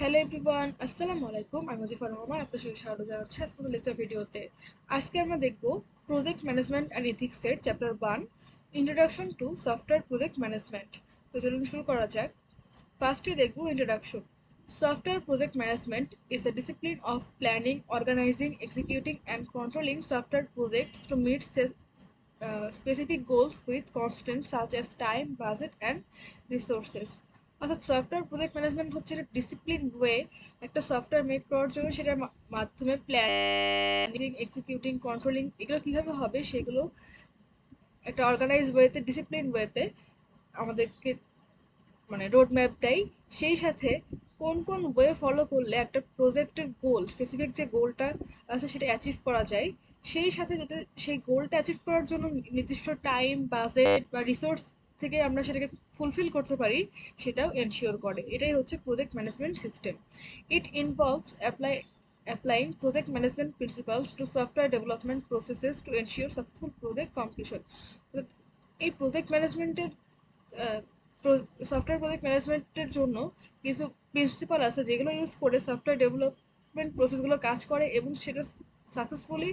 Hello everyone, আসসালামু আলাইকুম। আমি মুজিফার রহমান, আপনার সাথে স্বাগত জানাচ্ছি আজকের লেকচার ভিডিওতে। আজকে আমরা দেখব প্রজেক্ট ম্যানেজমেন্ট অ্যান্ড এথিক্সের chapter 1, introduction to software project management. তো চলুন শুরু করা যাক। ফার্স্টে দেখব introduction. Software project management is the discipline of planning, organizing, executing, and controlling software projects to meet specific goals with constraints such as time, budget, and resources. অর্থাৎ software project management হচ্ছে একটা ডিসিপ্লিন ওয়ে একটা software make করার জন্য, সেটার মাধ্যমে planning, executing, controlling এগুলো কীভাবে হবে সেগুলো একটা অর্গানাইজ ওয়েতে, ডিসিপ্লিন ওয়েতে আমাদেরকে রোড ম্যাপ দেয়। সেই সাথে কোন কোন ওয়ে ফলো করলে একটা প্রজেক্টের গোল, স্পেসিফিক যে গোলটা আছে সেটা অ্যাচিভ করা যায়, সেই সাথে যাতে সেই গোলটা অ্যাচিভ করার জন্য নির্দিষ্ট টাইম, বাজেট বা রিসোর্স থেকে আমরা সেটাকে ফুলফিল করতে পারি, সেটাও এনশিওর করে। এটাই হচ্ছে project management system. It involves applying project management principles to software development processes to ensure successful project completion. এই প্রজেক্ট ম্যানেজমেন্টের সফটওয়্যার প্রজেক্ট ম্যানেজমেন্টের জন্য কিছু প্রিন্সিপাল আছে যেগুলো ইউজ করে সফটওয়্যার ডেভেলপমেন্ট প্রসেসগুলো কাজ করে, এবং সেটা সাকসেসফুলি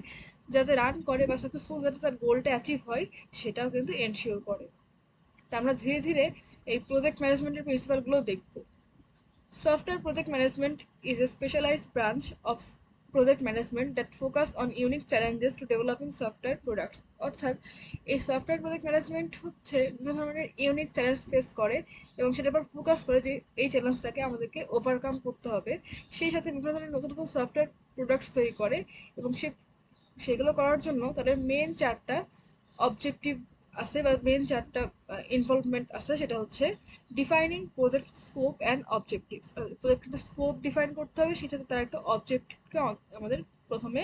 যাতে রান করে বা সাকসেসফুল যাতে তার গোলটা অ্যাচিভ হয় সেটাও কিন্তু এনশিওর করে। তা আমরা ধীরে ধীরে এই প্রজেক্ট ম্যানেজমেন্টের প্রিন্সিপালগুলো দেখব। Software project management is a specialized branch of project management that focus on unique challenges to developing software products. অর্থাৎ এই সফটওয়্যার প্রজেক্ট ম্যানেজমেন্ট হচ্ছে বিভিন্ন ধরনের ইউনিক চ্যালেঞ্জ ফেস করে এবং সেটার উপর ফোকাস করে যে এই চ্যালেঞ্জটাকে আমাদেরকে ওভারকাম করতে হবে। সেই সাথে বিভিন্ন ধরনের নতুন নতুন সফটওয়্যার প্রোডাক্টস তৈরি করে, এবং সেগুলো করার জন্য তাদের মেন চারটা অবজেক্টিভ আছে বা মেন চারটা ইনভলভমেন্ট আছে। সেটা হচ্ছে defining project scope and objectives. প্রজেক্টের স্কোপ ডিফাইন করতে হবে, সেই সাথে তার একটা অবজেক্টিভকে আমাদের প্রথমে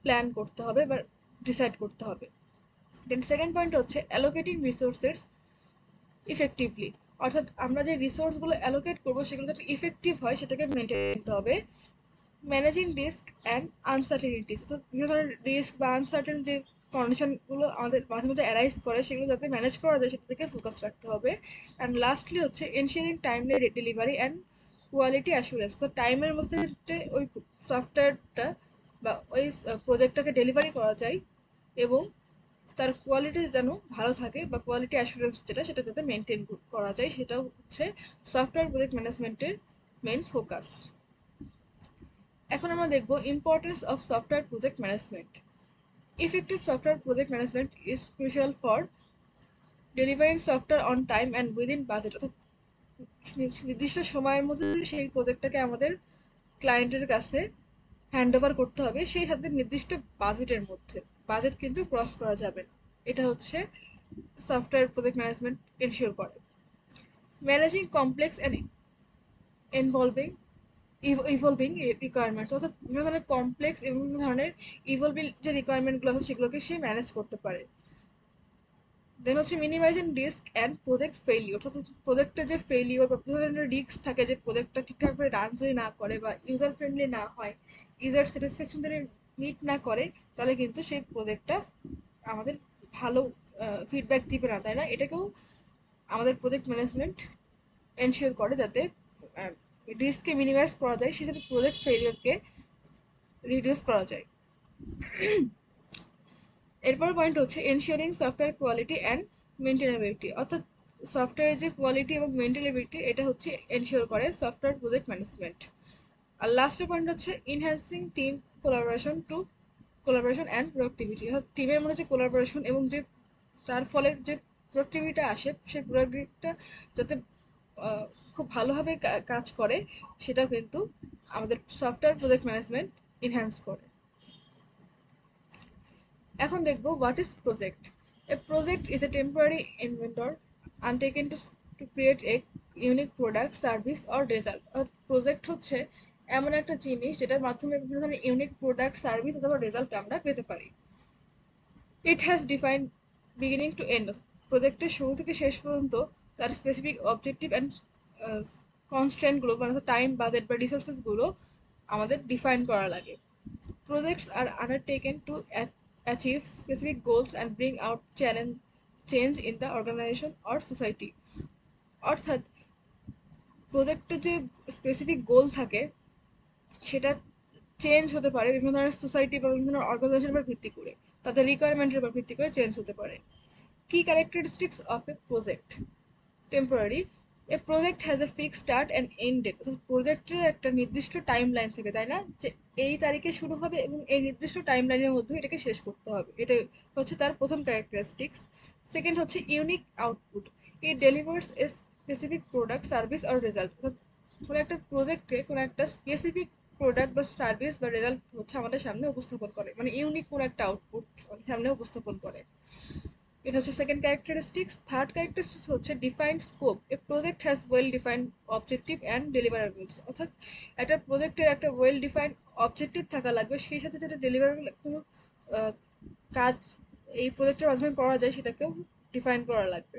প্ল্যান করতে হবে বা ডিসাইড করতে হবে। দেন সেকেন্ড পয়েন্ট হচ্ছে অ্যালোকেটিং রিসোর্সেস ইফেক্টিভলি। অর্থাৎ আমরা যে রিসোর্সগুলো অ্যালোকেট করবো সেগুলো যাতে ইফেক্টিভ হয় সেটাকে মেনটেন করতে হবে। ম্যানেজিং রিস্ক অ্যান্ড আনসার্টেনিটিস, তো বিভিন্ন ধরনের রিস্ক বা আনসার্টেন যে কন্ডিশনগুলো আমাদের মাঝে মধ্যে অ্যারাইজ করে সেগুলো যাতে ম্যানেজ করা যায় সেটা থেকে ফোকাস রাখতে হবে। অ্যান্ড লাস্টলি হচ্ছে ensuring timely delivery and quality assurance. তো টাইমের মধ্যে ওই সফটওয়্যারটা বা ওই প্রজেক্টটাকে ডেলিভারি করা যায় এবং তার কোয়ালিটি যেন ভালো থাকে বা কোয়ালিটি অ্যাসুরেন্স সেটা যাতে মেনটেন করা যায়, সেটাও হচ্ছে সফটওয়্যার প্রজেক্ট ম্যানেজমেন্টের মেন ফোকাস। এখন আমরা দেখব importance of software project management. Effective software project management is crucial for delivering software on time and within budget. অর্থাৎ নির্দিষ্ট সময়ের মধ্যে সেই প্রজেক্টটাকে আমাদের ক্লায়েন্টের কাছে হ্যান্ড ওভার করতে হবে, সেই সাথে নির্দিষ্ট বাজেটের মধ্যে। বাজেট কিন্তু ক্রস করা যাবে না। এটা হচ্ছে সফটওয়্যার প্রজেক্ট ম্যানেজমেন্ট এনশিওর করে। Managing complex and involving evolving requirement, অর্থাৎ বিভিন্ন ধরনের কমপ্লেক্স এবং বিভিন্ন ধরনের ইভলভিং যে রিকোয়ারমেন্টগুলো আছে সেগুলোকে সে ম্যানেজ করতে পারে। দেন হচ্ছে minimising risk and project failure, অর্থাৎ প্রজেক্টের যে ফেইলিওর বা বিভিন্ন ধরনের রিস্ক থাকে, যে প্রজেক্টটা ঠিকঠাকভাবে রান যদি না করে বা ইউজার ফ্রেন্ডলি না হয়, ইউজার স্যাটিসফ্যাকশন যদি মিট না করে, তাহলে কিন্তু সেই প্রজেক্টটা আমাদের ভালো ফিডব্যাক দিবে না, তাই না? এটাকেও আমাদের প্রজেক্ট ম্যানেজমেন্ট এনশিওর করে যাতে রিস্ককে মিনিমাইজ করা যায়, সেই সাথে প্রজেক্ট ফেলিওরকে রিডিউস করা যায়। এরপর পয়েন্ট হচ্ছে ensuring software quality and maintainability, অর্থাৎ সফটওয়্যারের যে কোয়ালিটি এবং মেনটেনেবিলিটি এটা হচ্ছে এনশিওর করে সফটওয়্যার প্রজেক্ট ম্যানেজমেন্ট। আর লাস্টের পয়েন্ট হচ্ছে enhancing team collaboration and productivity, অর্থাৎ টিমের মধ্যে যে কোলাবোরেশন এবং যে তার ফলে যে প্রোডাক্টিভিটিটা আসে, সেই প্রোডাক্টিভিটিটা যাতে খুব ভালোভাবে কাজ করে, সেটা কিন্তু আমাদের সফটওয়্যার প্রজেক্ট ম্যানেজমেন্ট এনহ্যান্স করে। এখন দেখব what is project. A project is a temporary endeavour undertaken to create a unique product, service or result. Project হচ্ছে এমন একটা জিনিস যেটার মাধ্যমে বিভিন্ন ধরনের ইউনিক প্রোডাক্ট, সার্ভিস অথবা রেজাল্ট আমরা পেতে পারি। It has defined beginning to end, প্রজেক্টের শুরু থেকে শেষ পর্যন্ত তার স্পেসিফিক অবজেক্টিভ অ্যান্ড কনস্ট্রেন্টগুলো, মানে টাইম, বাজেট বা রিসোর্সেসগুলো আমাদের ডিফাইন করা লাগে। Projects are undertaken to achieve specific goals and bring out change in the organization or society. অর্থাৎ প্রজেক্টের যে স্পেসিফিক গোল থাকে সেটা চেঞ্জ হতে পারে বিভিন্ন ধরনের সোসাইটি বা বিভিন্ন ধরনের অর্গানাইজেশনের উপর ভিত্তি করে, তাদের রিকোয়ারমেন্টের উপর ভিত্তি করে চেঞ্জ হতে পারে। কি characteristics of a project? Temporary, a project has a fixed start and end date. প্রজেক্টের একটা নির্দিষ্ট টাইম লাইন থাকে, তাই না, যে এই তারিখে শুরু হবে এবং এই নির্দিষ্ট টাইম লাইনের মধ্যে এটাকে শেষ করতে হবে। এটা হচ্ছে তার প্রথম ক্যারেক্টারিস্টিক্স। সেকেন্ড হচ্ছে unique output, it delivers a specific product service আর রেজাল্ট। কোনো একটা প্রজেক্টে কোনো একটা স্পেসিফিক প্রোডাক্ট বা সার্ভিস বা রেজাল্ট হচ্ছে আমাদের সামনে উপস্থাপন করে, মানে ইউনিক কোনো একটা আউটপুট সামনে উপস্থাপন করে। এটা হচ্ছে সেকেন্ড ক্যারেক্টারিস্টিক্স। থার্ড ক্যারেক্টারিস্টিক্স হচ্ছে defined scope, a project has well defined objective and deliverables. অর্থাৎ একটা প্রজেক্টের একটা ওয়েল ডিফাইন্ড অবজেক্টিভ থাকা লাগবে, সেই সাথে যেটা ডেলিভারেবল কোনো কাজ এই প্রজেক্টের মাধ্যমে করা যায় সেটাকেও ডিফাইন করা লাগবে।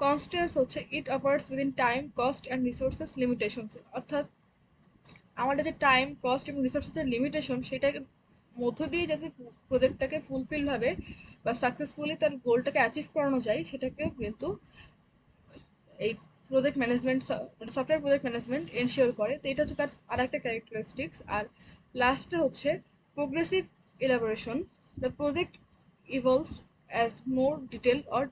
কনস্ট্যান্স হচ্ছে it operates within time, cost and resources limitations. অর্থাৎ আমাদের যে টাইম, কস্ট এবং রিসোর্সের লিমিটেশন সেটার মধ্য দিয়ে যাতে প্রজেক্টটাকে ফুলফিল ভাবে বা সাকসেসফুলি তার গোলটাকে অ্যাচিভ করানো যায়, সেটাকেও কিন্তু এই project management, software project management ensure করে। তো এটা হচ্ছে তার আর একটা ক্যারেক্টারিস্টিক্স। আর লাস্টে হচ্ছে progressive elaboration, the project evolves as more detail or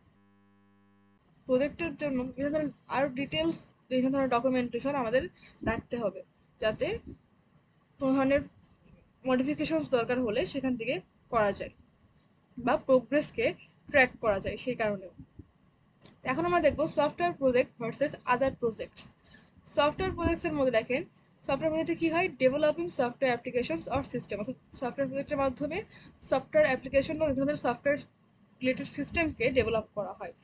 প্রজেক্টের জন্য বিভিন্ন ধরনের আরও ডিটেলস, বিভিন্ন ধরনের ডকুমেন্টেশন আমাদের রাখতে হবে, যাতে কোনো ধরনের মডিফিকেশনস দরকার হলে সেখান থেকে করা যায় বা প্রোগ্রেসকে ট্র্যাক করা যায় সেই কারণেও। এখন আমরা দেখবো সফটওয়্যার প্রজেক্ট ভার্সেস আদার প্রজেক্টস। সফটওয়্যার প্রজেক্টসের মধ্যে দেখেন, সফটওয়্যার প্রজেক্টে কি হয়, developing software applications or system, অর্থাৎ সফটওয়্যার প্রজেক্টের মাধ্যমে সফটওয়্যার অ্যাপ্লিকেশন বা বিভিন্ন ধরনের সফটওয়্যার রিলেটেড সিস্টেমকে ডেভেলপ করা হয়।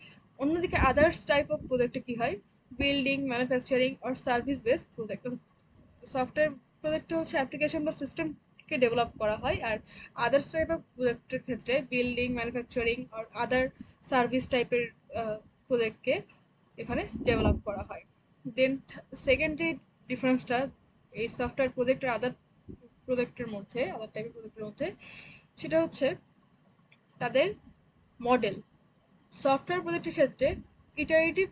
অন্যদিকে আদার্স টাইপ অফ প্রজেক্টে কি হয়, building, manufacturing or service based project. Software প্রজেক্টে হচ্ছে অ্যাপ্লিকেশন বা সিস্টেমকে ডেভেলপ করা হয়, আর আদার্স টাইপ অফ প্রজেক্টের ক্ষেত্রে বিল্ডিং, ম্যানুফ্যাকচারিং আর আদার সার্ভিস টাইপের প্রজেক্টকে এখানে ডেভেলপ করা হয়। দেন সেকেন্ড যে ডিফারেন্সটা এই সফটওয়্যার প্রজেক্ট আর আদার প্রজেক্টের মধ্যে, আদার টাইপের প্রজেক্টের মধ্যে, সেটা হচ্ছে তাদের মডেল। সফটওয়্যার প্রজেক্টের ক্ষেত্রে ইটারেটিভ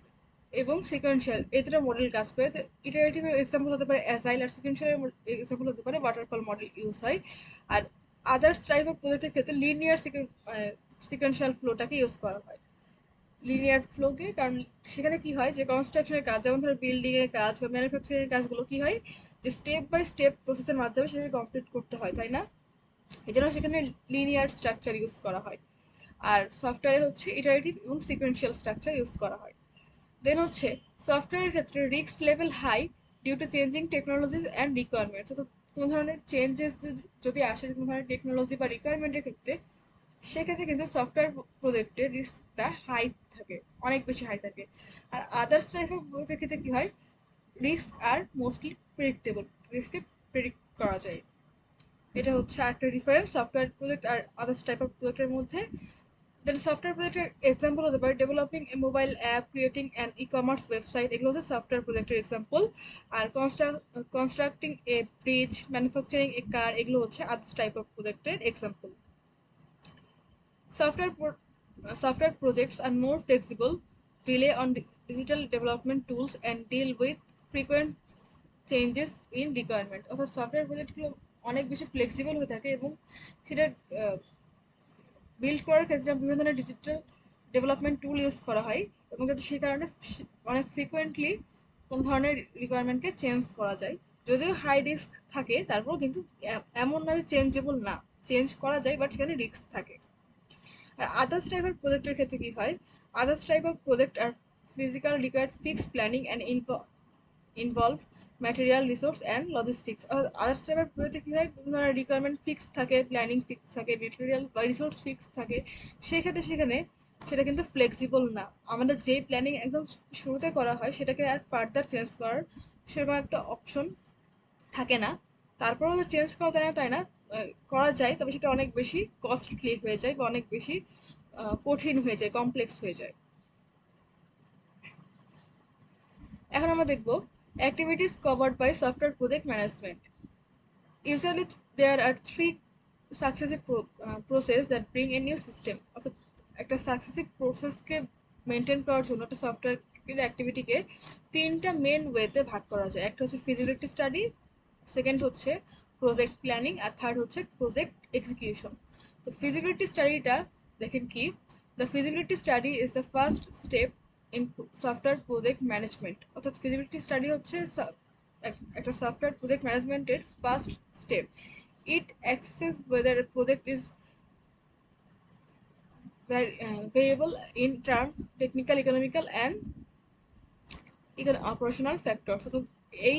এবং সিকোয়েন্সিয়াল এই দুটো মডেল কাজ করে। তো ইটারেটিভের এক্সাম্পল হতে পারে অ্যাজাইল, আর সিকোয়েন্সিয়ালের এক্সাম্পল হতে পারে ওয়াটারফল মডেল ইউজ হয়। আর আদার্স টাইপ অফ প্রজেক্টের ক্ষেত্রে লিনিয়ার সিকোয়েন্সিয়াল ফ্লোটাকে ইউজ করা হয়, লিনিয়ার ফ্লোকে। কারণ সেখানে কি হয়, যে কনস্ট্রাকশনের কাজ, যেমন ধরো বিল্ডিং এর কাজ বা ম্যানুফ্যাকচারিং কাজগুলো কি হয়, যে স্টেপ বাই স্টেপ প্রসেসের মাধ্যমে সেটাকে কমপ্লিট করতে হয়, তাই না, এই জন্য সেখানে লিনিয়ার স্ট্রাকচার ইউজ করা হয়। আর সফটওয়্যারে হচ্ছে ইটারেটিভ এবং সিকোয়েন্সিয়াল স্ট্রাকচার ইউজ করা হয়। দেন হচ্ছে সফটওয়্যারের ক্ষেত্রে risk level high due to changing technologies and requirements. অর্থাৎ কোনো ধরনের চেঞ্জেস যদি আসে কোনো ধরনের টেকনোলজি বা রিকোয়ারমেন্টের ক্ষেত্রে, সেক্ষেত্রে কিন্তু সফটওয়্যার প্রজেক্টের রিস্কটা হাই থাকে, অনেক বেশি হাই থাকে। আর আদার্স টাইপ অফ প্রজেক্টের ক্ষেত্রে কি হয়, রিস্ক আর মোস্টলি প্রেডিক্টেবল, রিস্ককে প্রেডিক্ট করা যায়। এটা হচ্ছে একটা ডিফারেন্স সফটওয়্যার প্রজেক্ট আর আদার্স টাইপ অফ প্রজেক্টের মধ্যে। দেন সফটওয়্যার প্রজেক্টের এক্সাম্পল হতে পারে developing a mobile app, creating an e commerce website, এগুলো হচ্ছে সফটওয়্যার প্রজেক্টের এক্সাম্পল। আর constructing a bridge, manufacturing a car, এগুলো হচ্ছে আদার্স টাইপ অফ প্রজেক্টের example. Software projects are more flexible, rely on digital development tools, and deal with frequent changes in requirement. অর্থাৎ software প্রজেক্টগুলো অনেক বেশি ফ্লেক্সিবল হয়ে থাকে এবং সেটা বিল্ড করার ক্ষেত্রে বিভিন্ন ধরনের ডিজিটাল ডেভেলপমেন্ট টুল ইউজ করা হয়, এবং যাতে সেই কারণে অনেক ফ্রিকোয়েন্টলি কোনো ধরনের রিকোয়ারমেন্টকে চেঞ্জ করা যায়। যদিও হাই রিস্ক থাকে, তারপরেও কিন্তু এমন না যে চেঞ্জেবল না, চেঞ্জ করা যায়, বাট সেখানে রিস্ক থাকে। আর আদার্স টাইপ অফ প্রজেক্টের ক্ষেত্রে কি হয়, others type of project are physical required fixed planning and involve material, resource and logistics. Others type of প্রজেক্টে কী হয়, বিভিন্ন ধরনের রিকোয়ারমেন্ট ফিক্সড থাকে, প্ল্যানিং ফিক্স থাকে, মেটেরিয়াল বা রিসোর্স ফিক্স থাকে। সেই ক্ষেত্রে সেখানে সেটা কিন্তু ফ্লেক্সিবল না, আমাদের যেই প্ল্যানিং একদম শুরুতে করা হয় সেটাকে আর ফার্দার চেঞ্জ করার সেরকম একটা অপশন থাকে না। তারপরেও যে চেঞ্জ করা যায় না তাই না, করা যায়, তবে সেটা অনেক বেশি কস্টলি হয়ে যায় বা অনেক বেশি কঠিন হয়ে যায়, কমপ্লেক্স হয়ে যায়। এখন আমরা দেখব activities covered by software project management. Usually there are three successive process that bring a new system. অর্থাৎ একটা সাকসেসিভ প্রসেসকে মেনটেন করার জন্য একটা সফটওয়্যার অ্যাক্টিভিটিকে তিনটা মেন ওয়েতে ভাগ করা যায়। একটা হচ্ছে ফিজিবিলিটি স্টাডি, সেকেন্ড হচ্ছে প্রজেক্ট প্ল্যানিং, আর থার্ড হচ্ছে প্রজেক্ট এক্সিকিউশন। তো ফিজিবিলিটি স্টাডিটা দেখেন কি, the feasibility study is the first step in software project management. অর্থাৎ ফিজিবিলিটি স্টাডি হচ্ছে একটা সফটওয়্যার প্রজেক্ট ম্যানেজমেন্টের first step. It অ্যাসেসেস whether a project is variable in term technical, economical and operational factors. অর্থাৎ এই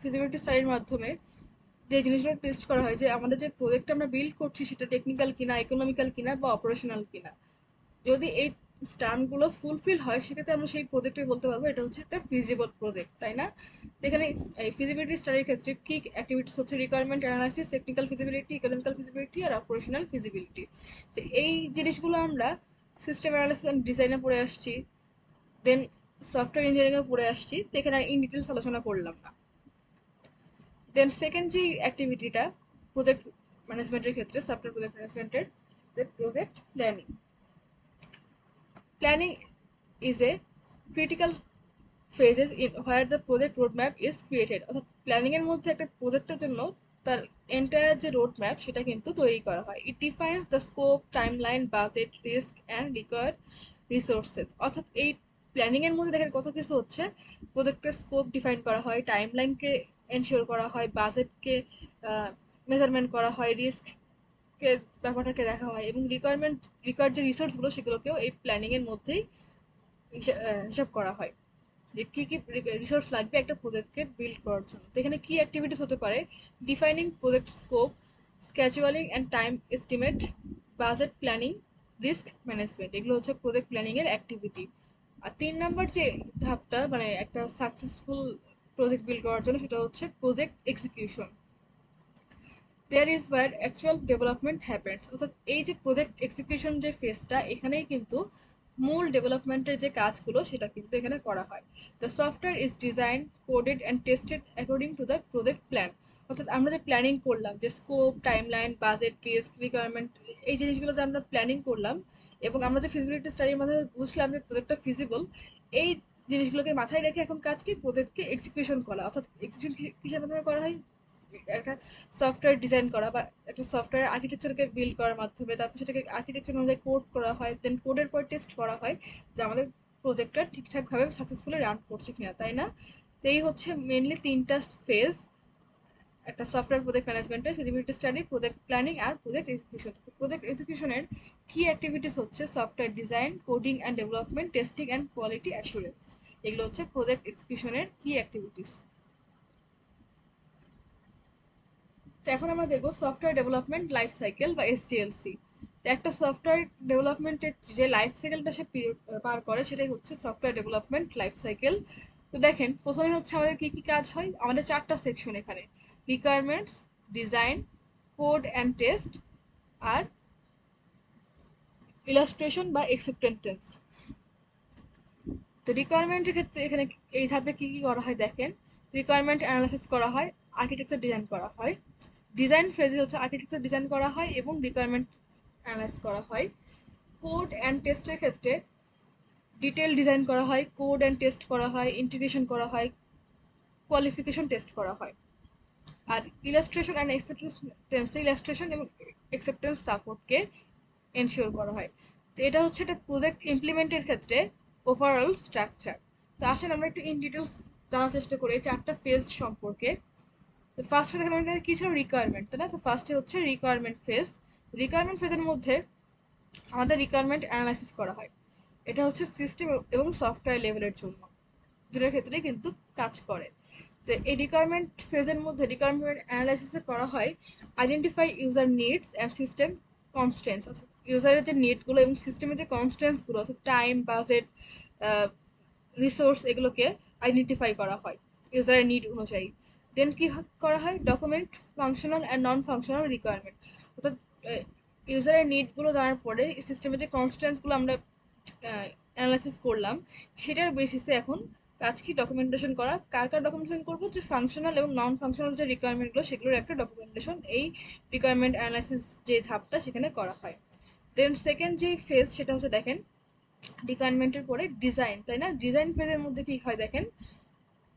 feasibility স্টাডির মাধ্যমে যে জিনিসগুলো টেস্ট করা হয় যে আমাদের যে প্রজেক্ট আমরা বিল্ড করছি সেটা টেকনিক্যাল কিনা, ইকোনমিক্যাল কিনা বা অপারেশনাল কিনা। যদি এই টার্মগুলো ফুলফিল হয় সেক্ষেত্রে আমরা সেই প্রজেক্টে বলতে পারবো এটা হচ্ছে একটা ফিজিবল প্রজেক্ট, তাই না? এখানে এই ফিজিবিলিটি স্টাডির ক্ষেত্রে কি অ্যাক্টিভিটিস হচ্ছে requirement analysis, technical feasibility, economical feasibility আর অপারেশনাল ফিজিবিলিটি। তো এই জিনিসগুলো আমরা সিস্টেম অ্যানালাইসিস অ্যান্ড ডিজাইনে পড়ে আসছি, দেন সফটওয়্যার ইঞ্জিনিয়ারিংয়ে পড়ে আসছি, তো এখানে ইন ডিটেলস আলোচনা করলাম না। দেন সেকেন্ড যে অ্যাক্টিভিটিটা প্রজেক্ট ম্যানেজমেন্টের ক্ষেত্রে, সফটওয়্যার প্রজেক্ট ম্যানেজমেন্টের, যে project planning. Planning is a critical phases in where the project roadmap is created। অর্থাৎ প্ল্যানিং এর মধ্যে একটা প্রজেক্টের জন্য তার এন্টায়ার যে রোড ম্যাপ সেটা কিন্তু তৈরি করা হয়। It defines the scope, timeline, budget, risk and required resources. অর্থাৎ এই প্ল্যানিং এর মধ্যে দেখেন কত কিছু হচ্ছে, প্রজেক্টের স্কোপ ডিফাইন করা হয়, টাইমলাইনকে এনশিওর করা হয়, বাজেটকে মেজারমেন্ট করা হয়, রিস্ক কে ব্যাপারটাকে দেখা হয়, এবং রিকোয়ার্ড যে রিসোর্সগুলো সেগুলোকেও এই প্ল্যানিং এর মধ্যেই হিসাব করা হয় যে কী কী রিসোর্স লাগবে একটা প্রজেক্টকে বিল্ড করার জন্য। তো এখানে কী অ্যাক্টিভিটিস হতে পারে, defining project scope, scheduling and time estimate, budget planning, risk management, এগুলো হচ্ছে প্রজেক্ট প্ল্যানিংয়ের অ্যাক্টিভিটি। আর 3 নম্বর যে ধাপটা মানে একটা সাকসেসফুল প্রজেক্ট বিল্ড করার জন্য সেটা হচ্ছে project execution. There is where actual development happens. অর্থাৎ এই যে প্রজেক্ট এক্সিকিউশন যে ফেজটা, এখানেই কিন্তু মূল ডেভেলপমেন্টের যে কাজগুলো সেটা কিন্তু এখানে করা হয়। The software is design, coded and tested according to the project plan. অর্থাৎ আমরা যে প্ল্যানিং করলাম, যে scope, timeline, budget, risk, requirement, এই জিনিসগুলো যে আমরা প্ল্যানিং করলাম এবং আমরা যে ফিজিবিলিটি স্টাডির মাধ্যমে বুঝলাম যে প্রজেক্টটা ফিজিবল, এই জিনিসগুলোকে মাথায় রেখে এখন কাজ কি, প্রজেক্টকে এক্সিকিউশন করা। অর্থাৎ এক্সিকিউশন কিসের মাধ্যমে করা হয়, একটা সফটওয়্যার ডিজাইন করা বা একটা সফটওয়্যার আর্কিটেকচারকে বিল্ড করার মাধ্যমে, তারপর সেটাকে আর্কিটেকচার অনুযায়ী কোড করা হয়, দেন কোডের পর টেস্ট করা হয় যে আমাদের প্রজেক্টটা ঠিকঠাকভাবে সাকসেসফুলি রান করছে কিনা, তাই না? তো এই হচ্ছে মেনলি 3টা ফেজ একটা সফটওয়্যার প্রজেক্ট ম্যানেজমেন্টের, ফিজিবিলিটি স্টাডি, প্রজেক্ট প্ল্যানিং আর প্রজেক্ট এক্সিকিউশন। প্রজেক্ট এক্সিকিউশনের কি অ্যাক্টিভিটিস হচ্ছে software design, coding and development, testing and quality assurance. এগুলো হচ্ছে প্রজেক্ট এক্সিকিউশনের কি অ্যাক্টিভিটিস। তো এখন আমরা দেখবো সফটওয়্যার ডেভেলপমেন্ট লাইফ সাইকেল বা এসডিএলসি। তো একটা সফটওয়্যার ডেভেলপমেন্টের যে লাইফ সাইকেলটা সে পার করে সেটাই হচ্ছে সফটওয়্যার ডেভেলপমেন্ট লাইফ সাইকেল। তো দেখেন প্রথমে হচ্ছে আমাদের কি কি কাজ হয়, আমাদের 4টা সেকশন এখানে: requirements, design, code and test আর ইলাস্ট্রেশন বা অ্যাকসেপ্টেন্স। তো রিকোয়ারমেন্টের ক্ষেত্রে এখানে এই ধাপে কি কি করা হয় দেখেন, রিকোয়ারমেন্ট অ্যানালাইসিস করা হয়, আর্কিটেকচার ডিজাইন করা হয়, ডিজাইন ফেজে হচ্ছে আর্কিটেকচার ডিজাইন করা হয় এবং রিকোয়ারমেন্ট অ্যানালাইজ করা হয়। কোড অ্যান্ড টেস্টের ক্ষেত্রে ডিটেল ডিজাইন করা হয়, কোড অ্যান্ড টেস্ট করা হয়, ইন্টিগ্রেশন করা হয়, কোয়ালিফিকেশন টেস্ট করা হয়। আর ইলাস্ট্রেশন অ্যান্ড অ্যাকসেপ্টেন্স, ইলাস্ট্রেশন এবং অ্যাকসেপ্টেন্স সাপোর্টকে এনশিওর করা হয়। তো এটা হচ্ছে একটা প্রজেক্ট ইমপ্লিমেন্টের ক্ষেত্রে ওভারঅল স্ট্রাকচার। তো আসেন আমরা একটু ইন ডিটেলস জানার চেষ্টা করি 4টা ফেজ সম্পর্কে। তো ফার্স্টে দেখেন আমাদের কি ছিল, রিকোয়ারমেন্ট, তাই না? তো ফার্স্টে হচ্ছে রিকোয়ারমেন্ট ফেজ। রিকোয়ারমেন্ট ফেজের মধ্যে আমাদের রিকোয়ারমেন্ট অ্যানালাইসিস করা হয়। এটা হচ্ছে সিস্টেম এবং সফটওয়্যার লেভেলের জন্য, দুটোর ক্ষেত্রেই কিন্তু কাজ করে। তো এই রিকোয়ারমেন্ট ফেজের মধ্যে রিকোয়ারমেন্ট অ্যানালাইসিসে করা হয় identify user needs and system constants. অর্থাৎ ইউজারের যে নিডগুলো এবং সিস্টেমের যে কনস্ট্যান্টসগুলো, অর্থাৎ টাইম, বাজেট, রিসোর্স, এগুলোকে আইডেন্টিফাই করা হয় ইউজারের নিড অনুযায়ী। দেন কি করা হয়, document functional and non functional requirement. অর্থাৎ ইউজারের নিডগুলো জানার পরে সিস্টেমের যে কনস্ট্যান্টসগুলো আমরা অ্যানালাইসিস করলাম সেটার বেসিসে এখন কাজ কি, ডকুমেন্টেশন করা। কার কার ডকুমেন্টেশন করবো, যে ফাংশনাল এবং নন ফাংশনাল যে রিকোয়ারমেন্টগুলো সেগুলোর একটা ডকুমেন্টেশন এই রিকোয়ারমেন্ট অ্যানালাইসিস যে ধাপটা সেখানে করা হয়। দেন সেকেন্ড যে ফেজ সেটা হচ্ছে দেখেন রিকোয়ারমেন্টের পরে ডিজাইন, তাই না? ডিজাইন ফেজের মধ্যে কি হয় দেখেন,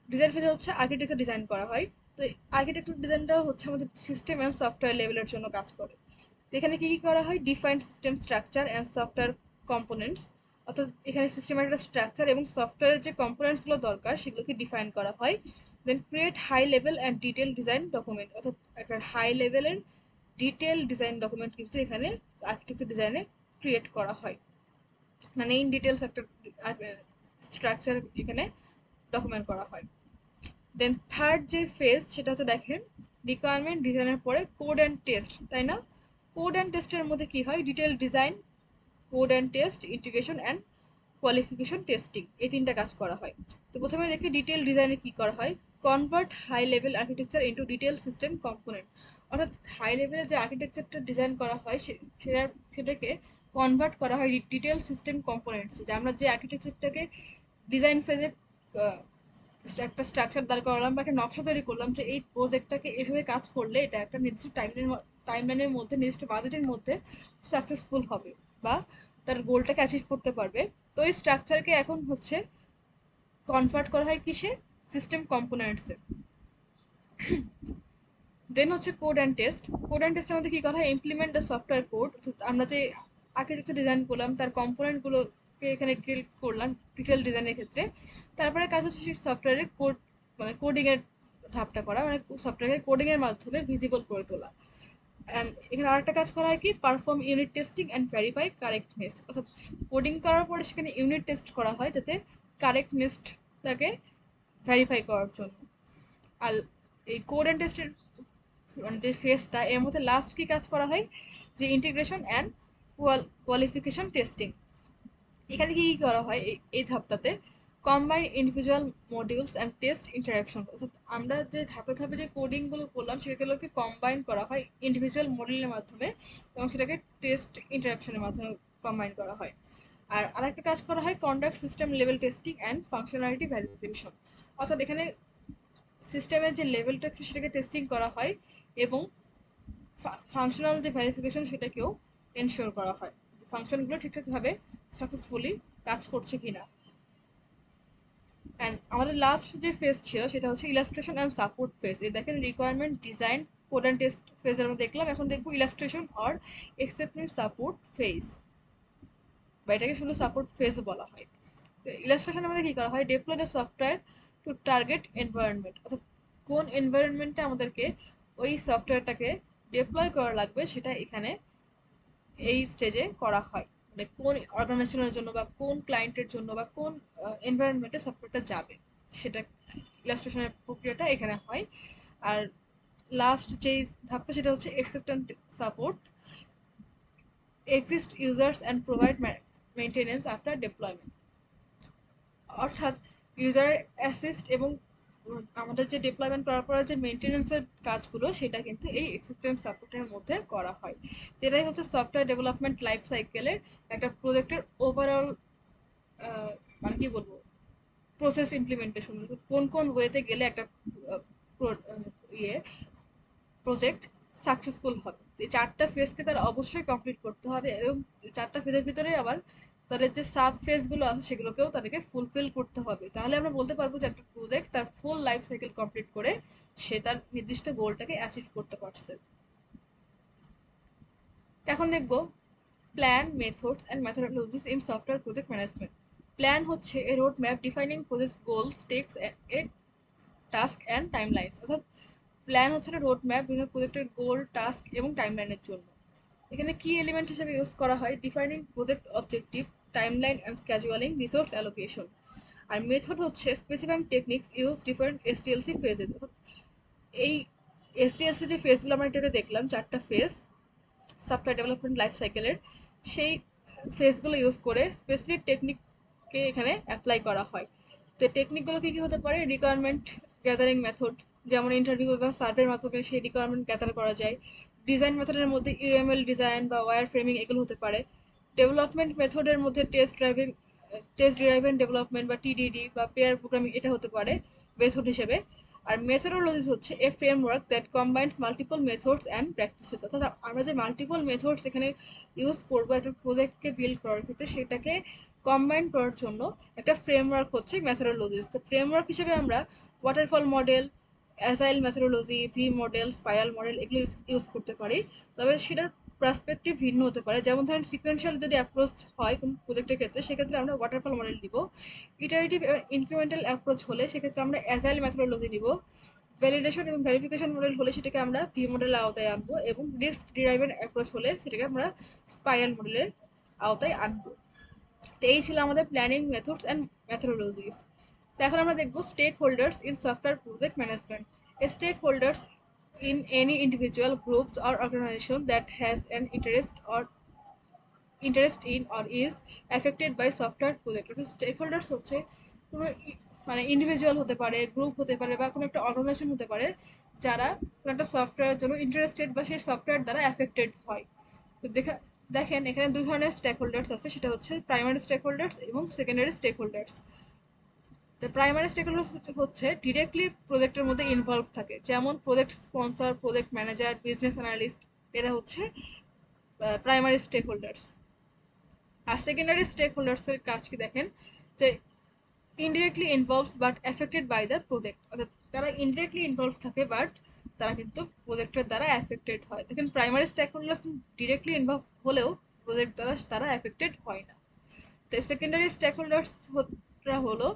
ডিজাইন ফেজে হচ্ছে আর্কিটেকচার ডিজাইন করা হয়। তো আর্কিটেকচার ডিজাইনটা হচ্ছে আমাদের সিস্টেম অ্যান্ড সফটওয়্যার লেভেলের জন্য কাজ করে। এখানে কি কি করা হয়, defined system structure and software components, অর্থাৎ এখানে সিস্টেমের একটা স্ট্রাকচার এবং সফটওয়্যারের যে কম্পোনেন্টসগুলো দরকার সেগুলোকে ডিফাইন করা হয়। Then create high level and detail design document, অর্থাৎ একটা হাই লেভেলের ডিটেল ডিজাইন ডকুমেন্ট কিন্তু এখানে আর্কিটেকচার ডিজাইনে ক্রিয়েট করা হয়, মানে ইন ডিটেলস একটা স্ট্রাকচার এখানে ডকুমেন্ট করা হয়। দেন থার্ড যে ফেজ সেটা হচ্ছে দেখেন, রিকোয়ারমেন্ট ডিজাইনের পরে কোড অ্যান্ড টেস্ট, তাই না? কোড অ্যান্ড টেস্টের মধ্যে কি হয়, detail design, code and test, integration and qualification testing, এই তিনটা কাজ করা হয়। তো প্রথমে দেখি ডিটেল ডিজাইনে কি করা হয়, convert high level architecture into detail system component, অর্থাৎ হাই লেভেলে যে আর্কিটেকচারটা ডিজাইন করা হয় সেটাকে কনভার্ট করা হয় ডিটেল সিস্টেম কম্পোনেন্টস, যে আমরা যে আর্কিটেকচারটাকে ডিজাইন ফেজে একটা স্ট্রাকচার দাঁড় করালাম বা একটা নকশা তৈরি করলাম যে এই প্রজেক্টটাকে এভাবে কাজ করলে এটা একটা নির্দিষ্ট টাইমলাইনের মধ্যে, নির্দিষ্ট বাজেটের মধ্যে সাকসেসফুল হবে বা তার গোলটাকে অ্যাচিভ করতে পারবে। তো এই স্ট্রাকচারকে এখন হচ্ছে কনভার্ট করা হয় কিসে, সিস্টেম কম্পোনেন্টসে। দেন হচ্ছে code and test. Code and টেস্টের মধ্যে কি করা হয়, ইমপ্লিমেন্ট দ্য সফটওয়্যার কোড, আমরা যে আর্কিটেকচার ডিজাইন করলাম তার কম্পোনেন্টগুলোকে এখানে ডিটেল করলাম ডিটেল ডিজাইনের ক্ষেত্রে। তারপরে কাজ হচ্ছে সেই সফটওয়্যারে কোড, মানে কোডিংয়ের ধাপটা করা, মানে সফটওয়্যারকে কোডিংয়ের মাধ্যমে ভিজিবল করে তোলা। অ্যান্ড এখানে আরেকটা কাজ করা হয় কি, perform unit testing and verify correctness, অর্থাৎ কোডিং করার পরে সেখানে ইউনিট টেস্ট করা হয় যাতে কারেক্টনেসটাকে ভেরিফাই করার জন্য। আর এই কোড অ্যান্ড টেস্টের মানে যে ফেজটা, এর মধ্যে লাস্ট কি কাজ করা হয়, যে ইন্টিগ্রেশন অ্যান্ড কোয়ালিফিকেশন টেস্টিং। এখানে কি কি করা হয় এই ধাপটাতে, combine individual modules and test interaction, অর্থাৎ আমরা যে ধাপে ধাপে যে কোডিংগুলো করলাম সেগুলোকে কম্বাইন করা হয় ইন্ডিভিজুয়াল মডিউলের মাধ্যমে এবং সেটাকে টেস্ট ইন্টারাকশনের মাধ্যমে কম্বাইন করা হয়। আর আরেকটা কাজ করা হয় conduct system level testing and functionality validation, অর্থাৎ এখানে সিস্টেমের যে লেভেলটা সেটাকে টেস্টিং করা হয় এবং ফাংশনাল যে ভেরিফিকেশন সেটাকেও এনশিওর করা হয়, ফাংশনগুলো ঠিকঠাকভাবে সাকসেসফুলি কাজ করছে কিনা। অ্যান্ড আমাদের লাস্ট যে ফেজ ছিল সেটা হচ্ছে ইলাস্ট্রেশন অ্যান্ড সাপোর্ট ফেজ। এই দেখেন requirement design code and test ফেজের আমরা দেখলাম, এখন দেখবো illustration or acceptance support phase, বা এটাকে শুধু সাপোর্ট ফেজ বলা হয়। ইলাস্ট্রেশনের মধ্যে কি করা হয়, deploy the software two target environment, অর্থাৎ কোন এনভায়রনমেন্টে আমাদেরকে ওই সফটওয়্যারটাকে ডিপ্লয় করা লাগবে সেটা এখানে এই স্টেজে করা হয়, মানে কোন অর্গানাইজেশনের জন্য বা কোন ক্লায়েন্টের জন্য বা কোন এনভায়রনমেন্টে সফটওয়্যারটা যাবে সেটা ইলাস্ট্রেশনের প্রক্রিয়াটা এখানে হয়। আর লাস্ট যেই ধাপটা সেটা হচ্ছে acceptance support, exist users and provide maintenance after deployment, অর্থাৎ ইউজার অ্যাসিস্ট এবং আমাদের যে ডিপ্লয়মেন্ট করার পরে যে মেনটেনেন্সের কাজগুলো সেটা কিন্তু এই অ্যাকসেপ্টেন্স সাপোর্টের মধ্যে করা হয়। যেটাই হচ্ছে সফটওয়্যার ডেভেলপমেন্ট লাইফ সাইকেলের একটা প্রজেক্টের ওভারঅল মানে কি বলবো, প্রসেস ইমপ্লিমেন্টেশন, কোন কোন ওয়েতে গেলে একটা ইয়ে প্রজেক্ট সাকসেসফুল হবে। এই চারটা ফেজকে তারা অবশ্যই কমপ্লিট করতে হবে এবং চারটা ফেজের ভিতরে আবার তাদের যে সাব ফেজগুলো আছে সেগুলোকেও তাদেরকে ফুলফিল করতে হবে, তাহলে আমরা বলতে পারবো যে একটা প্রজেক্ট তার ফুল লাইফ সাইকেল কমপ্লিট করে সে তার নির্দিষ্ট গোলটাকে অ্যাচিভ করতে পারছে। এখন দেখবো plan, methods and methodologies in software project management. Plan হচ্ছে a road map defining project goals, text a task and timelines, অর্থাৎ প্ল্যান হচ্ছে একটা রোড ম্যাপ বিভিন্ন প্রজেক্টের গোল, টাস্ক এবং টাইমলাইনের জন্য। এখানে কি এলিমেন্ট হিসেবে ইউজ করা হয়, defining project objective, timeline and scheduling, resource allocation. আর মেথড হচ্ছে specifying techniques use different STLC phases, এই এসটিএলসি যে ফেজগুলো আমরা এটাকে দেখলাম চারটা ফেজ সফটওয়্যার ডেভেলপমেন্ট লাইফ সাইকেলের, সেই ফেজগুলো ইউজ করে স্পেসিফিক টেকনিককে এখানে অ্যাপ্লাই করা হয়। তো টেকনিকগুলো কী কী হতে পারে, রিকোয়ারমেন্ট গ্যাদারিং মেথড, যেমন ইন্টারভিউ বা সার্ভের মাধ্যমে সেই রিকোয়ারমেন্ট গ্যাদার করা যায়। ডিজাইন মেথডের মধ্যে ইউএমএল ডিজাইন বা ওয়্যার ফ্রেমিং এগুলো হতে পারে। ডেভেলপমেন্ট মেথডের মধ্যে টেস্ট ড্রাইভেন ডেভেলপমেন্ট বা টিডিডি বা পেয়ার প্রোগ্রামিং এটা হতে পারে মেথড হিসেবে। আর মেথোডোলজিস হচ্ছে এ framework that combines multiple methods and practices, অর্থাৎ আমরা যে মাল্টিপল মেথডস এখানে ইউজ করবো একটা প্রজেক্টকে বিল্ড করার ক্ষেত্রে সেটাকে কম্বাইন করার জন্য একটা ফ্রেমওয়ার্ক হচ্ছে মেথোডোলজিস। তো ফ্রেমওয়ার্ক হিসেবে আমরা waterfall model, agile methodology, V model, spiral model এগুলো ইউজ করতে পারি। তবে সেটার পার্সপেক্টিভ ভিন্ন হতে পারে। যেমন ধরেন সিকোয়েন্সিয়াল যদি অ্যাপ্রোচ হয় কোন প্রজেক্টের ক্ষেত্রে, সেক্ষেত্রে আমরা ওয়াটারফল মডেল নিব। ইটারেটিভ ইনক্রিমেন্টাল অ্যাপ্রোচ হলে সেক্ষেত্রে আমরা অ্যাজাইল মেথোডোলজি নিব। ভ্যালিডেশন এবং ভেরিফিকেশন মডেল হলে সেটাকে আমরা ভি মডেলের আওতায় আনবো, এবং রিস্ক ডিরাইভেন অ্যাপ্রোচ হলে সেটাকে আমরা স্পাইরাল মডেলের আওতায় আনবো। তো এই ছিল আমাদের প্ল্যানিং মেথডস অ্যান্ড মেথোডোলজিস। তো এখন আমরা দেখবো stakeholders in software project management. Stakeholders in any individual groups or organization that has an interest in or is affected by software project। Stakeholders হচ্ছে কোনো মানে ইন্ডিভিজুয়াল হতে পারে, group হতে পারে, বা কোনো একটা অর্গানাইজেশন হতে পারে যারা কোনো একটা সফটওয়্যারের জন্য ইন্টারেস্টেড বা সেই সফটওয়্যার দ্বারা অ্যাফেক্টেড হয়। তো দেখেন এখানে দুই ধরনের স্টেক হোল্ডার্স আছে, সেটা হচ্ছে প্রাইমারি স্টেক হোল্ডার্স এবং সেকেন্ডারি স্টেক হোল্ডার্স। তো প্রাইমারি স্টেক হোল্ডার্স হচ্ছে ডিরেক্টলি প্রজেক্টের মধ্যে ইনভলভ থাকে, যেমন project sponsor, project manager, business analyst, এরা হচ্ছে প্রাইমারি স্টেক হোল্ডার্স। আর সেকেন্ডারি স্টেক হোল্ডার্সের কাজ কি দেখেন, যে indirectly involves but affected by the project, অর্থাৎ তারা ইনডিরেক্টলি ইনভলভ থাকে বাট তারা কিন্তু প্রজেক্টের দ্বারা এফেক্টেড হয়। দেখেন primary stakeholders directly involve হলেও প্রজেক্ট দ্বারা তারা এফেক্টেড হয় না। তো সেকেন্ডারি স্টেক হোল্ডার্সরা হলো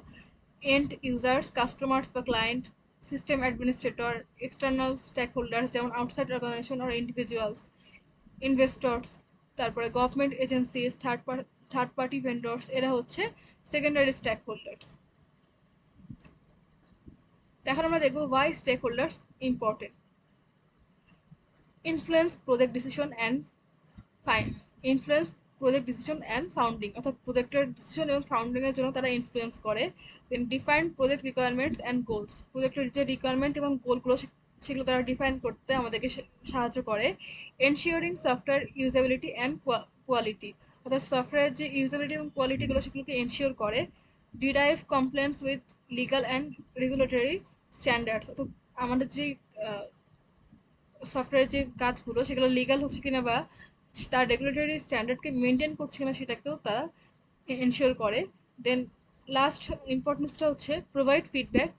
এন্ড ইউজার্স, কাস্টমার্স বা client, system administrator, external stakeholders যেমন আউটসাইড অর্গানাইজেশন আর ইন্ডিভিজুয়ালস, ইনভেস্টর্স, তারপরে government agencies, third party vendors, এরা হচ্ছে সেকেন্ডারি স্টেক হোল্ডার্স। এখন আমরা দেখবো why stakeholders important. Influence project decision and influence project decision and founding, অর্থাৎ প্রজেক্টের ডিসিশন এবং ফাউন্ডিং এর জন্য তারা ইনফ্লুয়েন্স করে। Then define project requirements and goals, প্রজেক্টের যে রিকোয়ারমেন্ট এবং গোলগুলো সেগুলো তারা ডিফাইন করতে আমাদেরকে সাহায্য করে। Ensuring software usability and quality, অর্থাৎ সফটওয়্যার যে ইউজেবিলিটি এবং কোয়ালিটিগুলো সেগুলোকে এনশিওর করে। Derive compliance with legal and regulatory standards, অর্থাৎ আমাদের যে সফটওয়্যারের যে কাজগুলো সেগুলো লিগাল হচ্ছে কিনা বা তার রেগুলেটরি স্ট্যান্ডার্ডকে মেনটেন করছে কিনা সেটাকেও তারা এনশিওর করে। দেন লাস্ট ইম্পর্টেন্সটা হচ্ছে provide feedback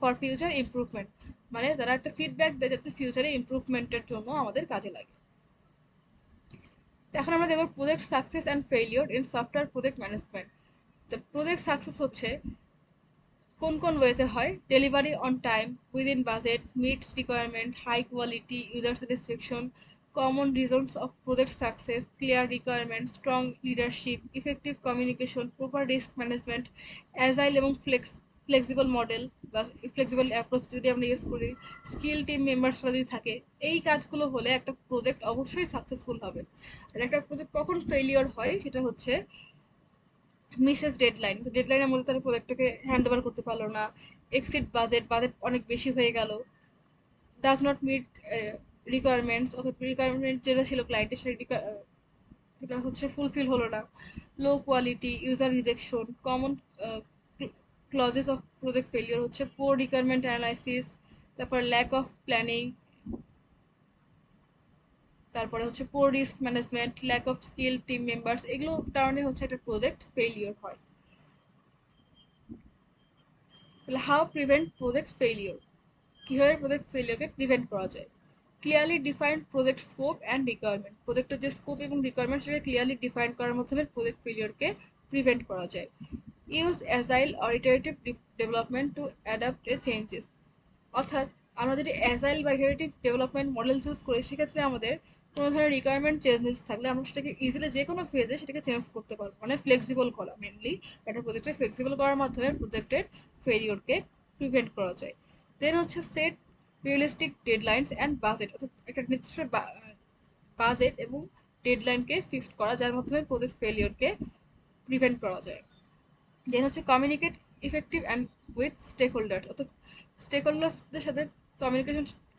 for future improvement, মানে তারা একটা ফিডব্যাক দেয় যাতে ফিউচারে ইমপ্রুভমেন্টের জন্য আমাদের কাজে লাগে। এখন আমরা দেখব project success and failure in software project management. তো প্রজেক্ট সাকসেস হচ্ছে কোন কোন ওয়েতে হয়, delivery on time, within budget, meets requirement, high quality, user satisfaction, common reasons of project success, clear requirement, strong leadership, effective communication, proper risk management, agile এবং flexible model বা flexible approach যদি আমরা use করি, skill team মেম্বার্সরা যদি থাকে, এই কাজগুলো হলে একটা প্রজেক্ট অবশ্যই সাকসেসফুল হবে। আর একটা প্রজেক্ট কখন ফেলিওর হয় সেটা হচ্ছে মিসেস ডেডলাইন, ডেডলাইনের মধ্যে তারা প্রোডাক্টটাকে হ্যান্ড ওভার করতে পারলো না, এক্সিড বাজেট, বাজেট অনেক বেশি হয়ে গেল, ডাজ নট মিট রিকোয়ারমেন্টস, অর্থাৎ রিকোয়ারমেন্ট যেটা ছিল ক্লায়েন্টের সেটা হচ্ছে ফুলফিল হলো না, low quality, user rejection, common causes of project failure হচ্ছে পোর রিকোয়ারমেন্ট অ্যানালাইসিস, তারপর ল্যাক অফ প্ল্যানিং, তারপরে হচ্ছে poor risk management, lack of skill team members, এগুলো কারণে হচ্ছে একটা প্রজেক্ট ফেলিওর হয়। তাহলে হাউ প্রিভেন্ট প্রজেক্ট ফেলিওর, কীভাবে প্রজেক্ট ফেলিওরকে প্রিভেন্ট করা যায়। Clearly defined project scope and requirement, প্রজেক্টের যে স্কোপ এবং রিকোয়ারমেন্ট সেটা ক্লিয়ারলি ডিফাইন করার মাধ্যমে প্রজেক্ট ফেলিওরকে প্রিভেন্ট করা যায়। Use agile or iterative development to adapt A changes, অর্থাৎ আমরা যদি অ্যাজাইল বা ইটারেটিভ ডেভেলপমেন্ট মডেল চুজ করি সেক্ষেত্রে আমাদের কোনো ধরনের রিকোয়ারমেন্ট চেঞ্জেস থাকলে আমরা সেটাকে ইজিলি যে কোনো ফেজে সেটাকে চেঞ্জ করতে পারবো, মানে ফ্লেক্সিবল করা, মেনলি একটা প্রজেক্টে ফ্লেক্সিবল করার মাধ্যমে প্রজেক্টের ফেলিওরকে প্রিভেন্ট করা যায়। দেন হচ্ছে সেট রিয়েলিস্টিক ডেডলাইনস অ্যান্ড বাজেট, অর্থাৎ একটা নির্দিষ্ট বাজেট এবং ডেডলাইনকে ফিক্সড করা যার মাধ্যমে প্রজেক্ট ফেলিওরকে প্রিভেন্ট করা যায়। দেন হচ্ছে communicate effective and with stakeholder, অর্থাৎ স্টেক হোল্ডার্সদের সাথে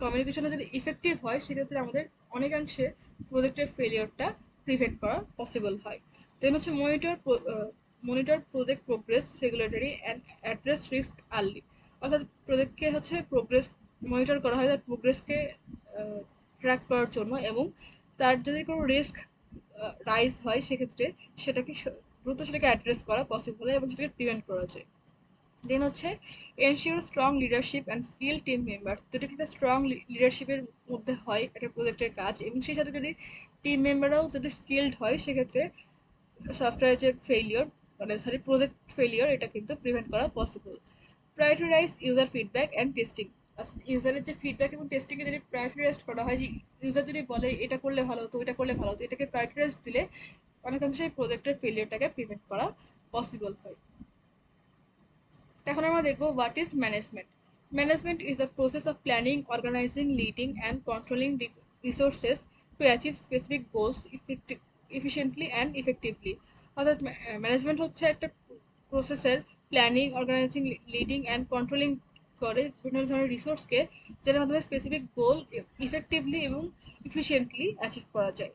কমিউনিকেশনে যদি ইফেক্টিভ হয় সেক্ষেত্রে আমাদের অনেকাংশে প্রজেক্টের ফেলিওরটা প্রিভেন্ট করা পসিবল হয়। দেন হচ্ছে monitor project progress regulatory and address risk early, অর্থাৎ প্রজেক্টকে হচ্ছে প্রোগ্রেস মনিটর করা হয়, তার প্রোগ্রেসকে ট্র্যাক করার জন্য, এবং তার যদি কোনো রিস্ক রাইজ হয় সেক্ষেত্রে সেটাকে দ্রুত সেটাকে অ্যাড্রেস করা পসিবল হয় এবং সেটাকে প্রিভেন্ট করা যায়। দেন হচ্ছে ensure strong leadership and skill team member, যদি একটা স্ট্রং লিডারশিপের মধ্যে হয় একটা প্রজেক্টের কাজ এবং সেই সাথে যদি টিম মেম্বাররাও যদি স্কিলড হয়, সেক্ষেত্রে সফটওয়্যার যে ফেলিওর প্রজেক্ট ফেলিওর এটা কিন্তু প্রিভেন্ট করা possible. Prioritise user feedback and testing, ইউজারের যে ফিডব্যাক এবং টেস্টিংয়ে যদি প্রায়োরিটাইজ করা হয়, যে ইউজার যদি বলে এটা করলে ভালো হতো, এটা করলে ভালো হতো, এটাকে প্রায়োরিটাইজ দিলে অনেকাংশে প্রজেক্টের ফেলিওরটাকে প্রিভেন্ট করা পসিবল হয়। এখন আমরা দেখবো what is management. Management is a process of planning, organising, leading and controlling resources to achieve specific goals efficiently and effectively. অর্থাৎ ম্যানেজমেন্ট হচ্ছে একটা প্রসেসের planning, organising, leading and controlling করে বিভিন্ন ধরনের রিসোর্সকে, যেটার মাধ্যমে স্পেসিফিক গোল ইফেক্টিভলি এবং ইফিশিয়েন্টলি অ্যাচিভ করা যায়।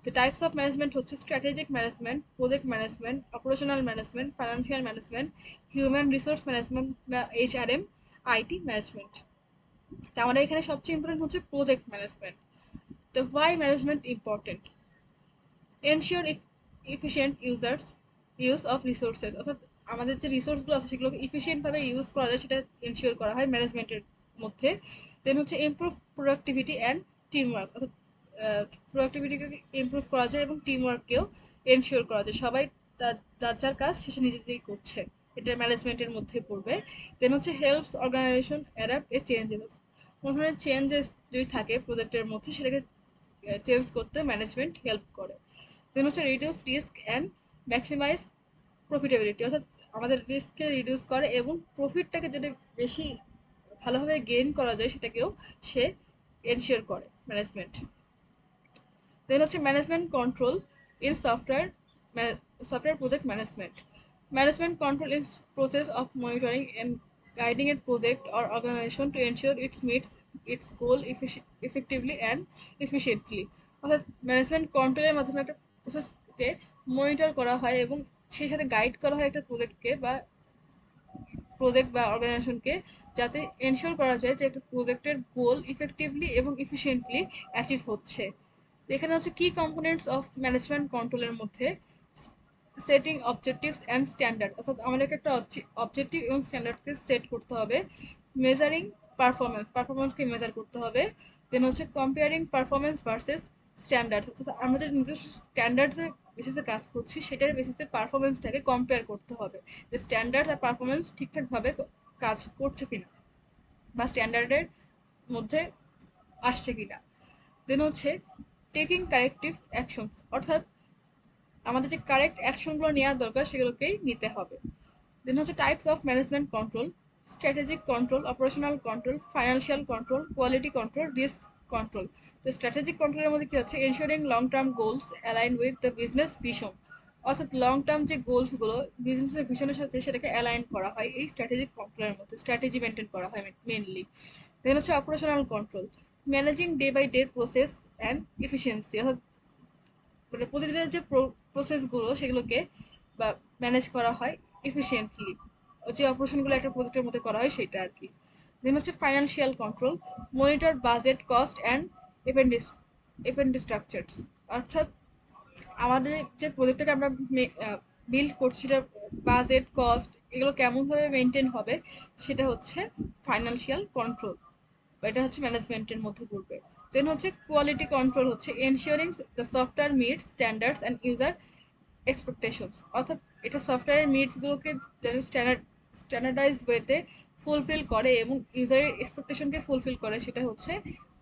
The types of management হচ্ছে strategic management, project management, operational management, financial management, human resource management বা HRM, IT management। তা আমাদের এখানে সবচেয়ে ইম্পর্টেন্ট হচ্ছে প্রজেক্ট ম্যানেজমেন্ট। তো why management important? Ensure efficient use of resources, অর্থাৎ আমাদের যে রিসোর্সগুলো আছে সেগুলোকে ইফিশিয়েন্টভাবে ইউজ করা যায় সেটা এনশিওর করা হয় ম্যানেজমেন্টের মধ্যে। দেন হচ্ছে ইমপ্রুভ প্রোডাক্টিভিটি অ্যান্ড টিমওয়ার্ক, অর্থাৎ প্রোডাক্টিভিটিকে ইমপ্রুভ করা যায় এবং টিমওয়ার্ককেও এনশিওর করা যায়, সবাই যার যার কাজ শেষে নিজেদেরই করছে, এটা ম্যানেজমেন্টের মধ্যে পড়বে। দেন হচ্ছে হেল্পস অর্গানাইজেশন অ্যাডাপ্ট এ চেঞ্জেস, কোনো ধরনের চেঞ্জেস যদি থাকে প্রজেক্টের মধ্যে সেটাকে চেঞ্জ করতে ম্যানেজমেন্ট হেল্প করে। দেন হচ্ছে reduce risk and maximise profitability, অর্থাৎ আমাদের রিস্ককে রিডিউস করে এবং প্রফিটটাকে যদি বেশি ভালোভাবে গেইন করা যায় সেটাকেও সে এনশিওর করে ম্যানেজমেন্ট। দেন হচ্ছে management control in software project management. Management control is process of monitoring and guiding a project or organization to ensure it meets its goal effectively and efficiently। অর্থাৎ ম্যানেজমেন্ট কন্ট্রোলের মাধ্যমে একটা প্রসেসকে monitor করা হয় এবং সেই সাথে গাইড করা হয় একটা প্রজেক্ট বা অর্গানাইজেশনকে, যাতে এনশিওর করা যায় যে একটা প্রজেক্টের গোল ইফেক্টিভলি এবং ইফিশিয়েন্টলি অ্যাচিভ হচ্ছে। এখানে হচ্ছে কি কম্পোনেন্টস অফ ম্যানেজমেন্ট কন্ট্রোলের মধ্যে সেটিং অবজেক্টিভস অ্যান্ড স্ট্যান্ডার্ড, অর্থাৎ আমাদেরকে একটা অবজেক্টিভ এবং স্ট্যান্ডার্ডকে সেট করতে হবে। মেজারিং পারফরমেন্সকে মেজার করতে হবে। দেন হচ্ছে কম্পেয়ারিং পারফরমেন্স ভার্সেস স্ট্যান্ডার্ডস, অর্থাৎ আমরা যে নিজস্ব স্ট্যান্ডার্ডসের বেসিসে কাজ করছি সেটার বেসিসে পারফরমেন্সটাকে কম্পেয়ার করতে হবে, যে স্ট্যান্ডার্ড আর পারফরমেন্স ঠিকঠাকভাবে কাজ করছে কিনা বা স্ট্যান্ডার্ডের মধ্যে আসছে কিনা। দেন হচ্ছে টেকিং কারেক্টিভ অ্যাকশন, অর্থাৎ আমাদের যে কারেক্ট অ্যাকশনগুলো নেওয়ার দরকার সেগুলোকেই নিতে হবে। দেন হচ্ছে types of management control, strategic control, operational control, financial control, quality control, risk control. তো স্ট্র্যাটেজিক কন্ট্রোলের মধ্যে কি হচ্ছে ensuring long term goals align with the business vision, অর্থাৎ লং টার্ম যে গোলসগুলো বিজনেসের ভিশনের সাথে সেটাকে অ্যালাইন করা হয় এই স্ট্র্যাটেজিক কন্ট্রোলের মধ্যে, স্ট্র্যাটেজি মেনটেন করা হয় মেনলি। দেন হচ্ছে operational control, managing day by day process and efficiency, অর্থাৎ মানে প্রতিদিনের যে প্রসেসগুলো সেগুলোকে বা ম্যানেজ করা হয় এফিসিয়েন্টলি, যে অপারেশনগুলো একটা প্রজেক্টের মধ্যে করা হয় সেটা আর কি। দেন হচ্ছে financial control, monitor budget, cost and এপেন্ডিস্ট্রাকচার্স, অর্থাৎ আমাদের যে প্রজেক্টটাকে আমরা বিল্ড করছি সেটার বাজেট, কস্ট এগুলো কেমনভাবে মেনটেন হবে সেটা হচ্ছে ফাইন্যান্সিয়াল কন্ট্রোল, এটা হচ্ছে ম্যানেজমেন্টের মধ্যে পড়বে। দেন হচ্ছে কোয়ালিটি কন্ট্রোল হচ্ছে ensuring the software meets standards and user expectations, অর্থাৎ এটা সফটওয়্যারের নিডসগুলোকে যারা স্ট্যান্ডার্ডাইজ ওয়েতে ফুলফিল করে এবং ইউজারের এক্সপেকটেশনকে ফুলফিল করে সেটা হচ্ছে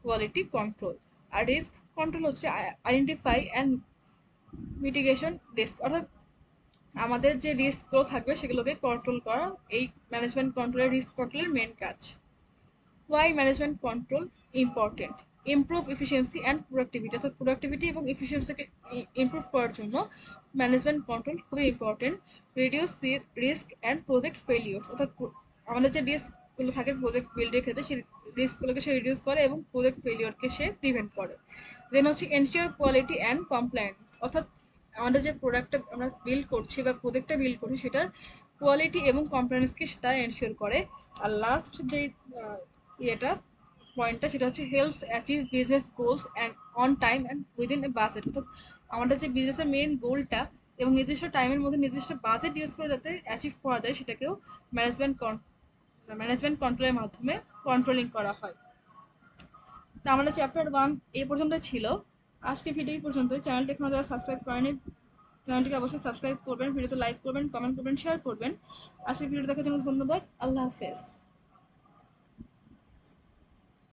কোয়ালিটি কন্ট্রোল। আর রিস্ক কন্ট্রোল হচ্ছে আইডেন্টিফাই অ্যান্ড মিটিগেশন রিস্ক, অর্থাৎ আমাদের যে রিস্কগুলো থাকবে সেগুলোকে কন্ট্রোল করা এই ম্যানেজমেন্ট কন্ট্রোলের রিস্ক কন্ট্রোলের মেন কাজ। Why management control important? Improve efficiency and productivity, অর্থাৎ প্রোডাক্টিভিটি এবং এফিসিয়েন্সিকে ইমপ্রুভ করার জন্য ম্যানেজমেন্ট কন্ট্রোল খুবই important. Reduce risk and project ফেলিওর্স, অর্থাৎ আমাদের যে রিস্কগুলো থাকে প্রজেক্ট বিল্ডের ক্ষেত্রে সেই রিস্কগুলোকে সে রিডিউস করে এবং প্রজেক্ট ফেলিওরকে সে প্রিভেন্ট করে। দেন হচ্ছে এনশিওর কোয়ালিটি অ্যান্ড কমপ্লায়েন্স, অর্থাৎ আমাদের যে প্রোডাক্টটা আমরা বিল্ড করছি বা প্রজেক্টটা বিল্ড করছি সেটার কোয়ালিটি এবং কমপ্লায়েন্সকে তারা এনশিওর করে। আর লাস্ট যে ইয়েটা পয়েন্টটা সেটা হচ্ছে helps achieve business goals and on time and within a budget, অর্থাৎ আমাদের যে বিজনেসের মেন গোলটা এবং নির্দিষ্ট টাইমের মধ্যে নির্দিষ্ট বাজেট ইউজ করে যাতে অ্যাচিভ করা যায় সেটাকেও ম্যানেজমেন্ট কন্ট্রোলের মাধ্যমে কন্ট্রোলিং করা হয়। তো আমাদের চ্যাপ্টার 1 এই পর্যন্ত ছিল। আজকে ভিডিও এই পর্যন্ত। চ্যানেলটি এখনো যারা সাবস্ক্রাইব করেনি চ্যানেলটিকে অবশ্যই সাবস্ক্রাইব করবেন, ভিডিওতে লাইক করবেন, কমেন্ট করবেন, শেয়ার করবেন। আজকে ভিডিও দেখার জন্য ধন্যবাদ। আল্লাহ হাফেজ।